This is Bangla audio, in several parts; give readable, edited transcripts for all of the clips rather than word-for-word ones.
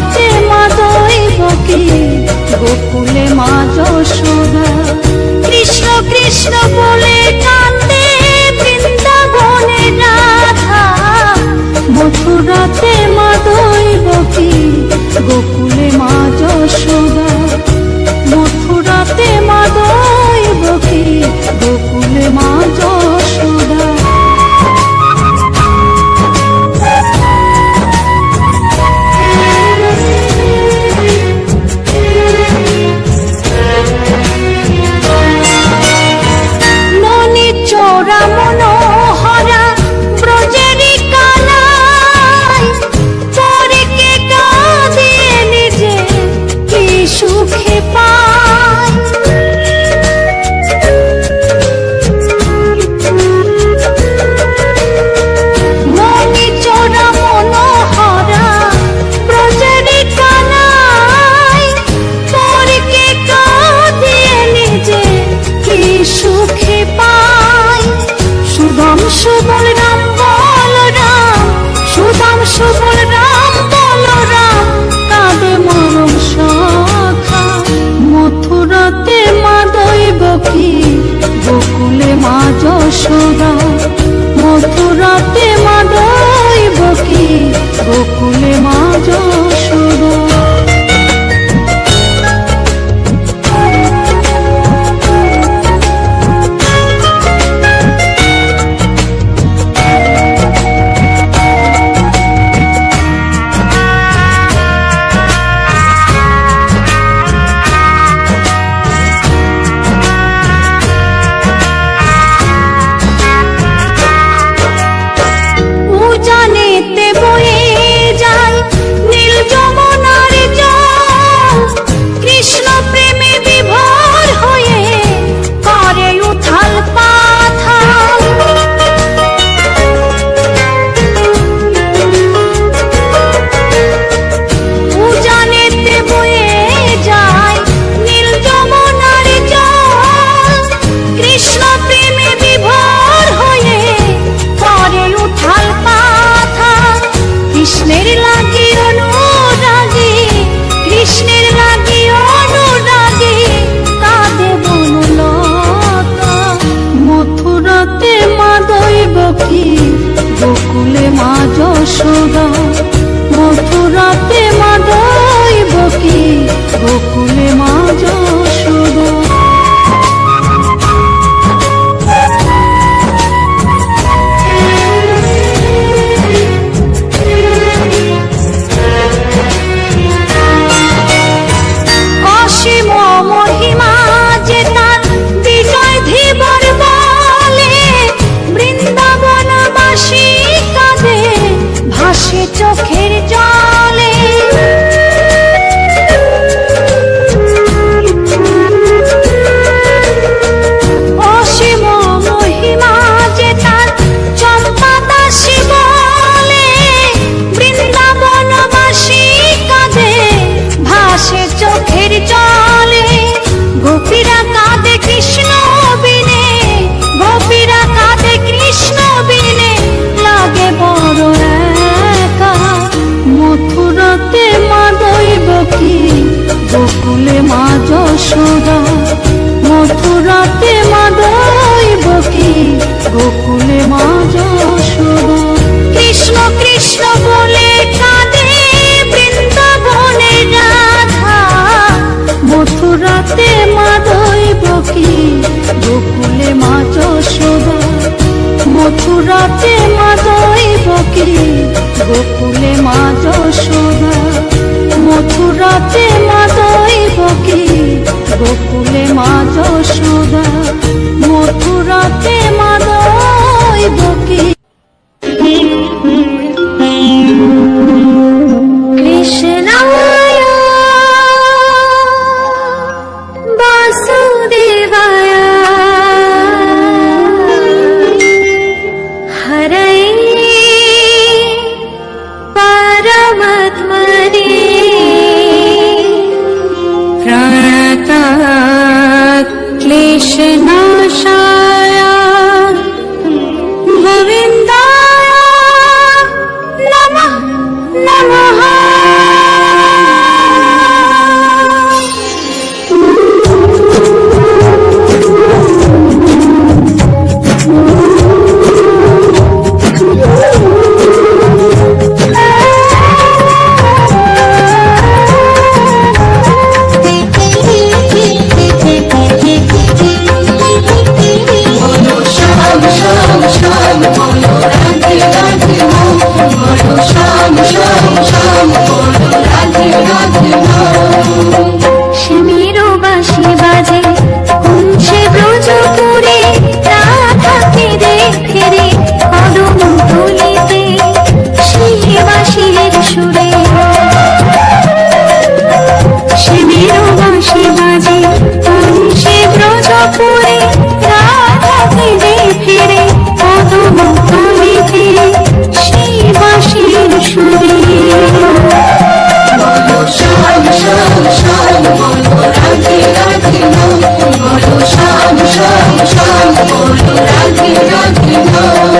মথুরাতে মা দৈবকী, গোকুলে মা যশোদা। কৃষ্ণ কৃষ্ণ বলে কান্দে বৃন্দাবনে রাধা, মথুরাতে মা দৈবকী, গোকুলে মা যশোদা। মথুরাতে মা দৈবকী, গোকুলে মা যশোদা। ননি চোরা মনোহরা ব্রজেরি কানাই, পরকে কাঁদিয়ে নিজ শ্যাম বলো রাধে রাধে নাম, বলো শ্যাম শ্যাম শ্যাম বলো রাধে রাধে নাম।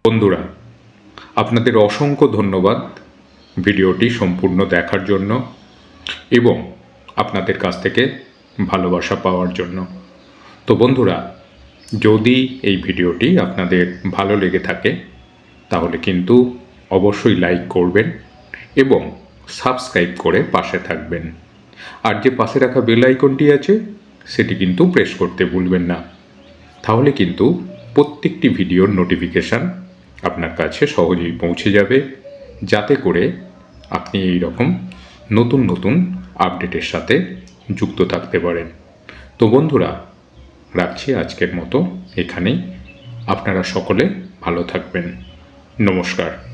বন্ধুরা, আপনাদের অসংখ্য ধন্যবাদ ভিডিওটি সম্পূর্ণ দেখার জন্য এবং আপনাদের কাছ থেকে ভালোবাসা পাওয়ার জন্য। তো বন্ধুরা, যদি এই ভিডিওটি আপনাদের ভালো লেগে থাকে তাহলে কিন্তু অবশ্যই লাইক করবেন এবং সাবস্ক্রাইব করে পাশে থাকবেন। আর যে পাশে রাখা বেল আইকনটি আছে সেটি কিন্তু প্রেস করতে ভুলবেন না। তাহলে কিন্তু প্রত্যেকটি ভিডিওর নোটিফিকেশান আপনার কাছে সহজেই পৌঁছে যাবে, যাতে করে আপনি এই রকম নতুন নতুন আপডেটের সাথে যুক্ত থাকতে পারেন। তো বন্ধুরা, রাখছি আজকের মতো এখানেই। আপনারা সকলে ভালো থাকবেন। নমস্কার।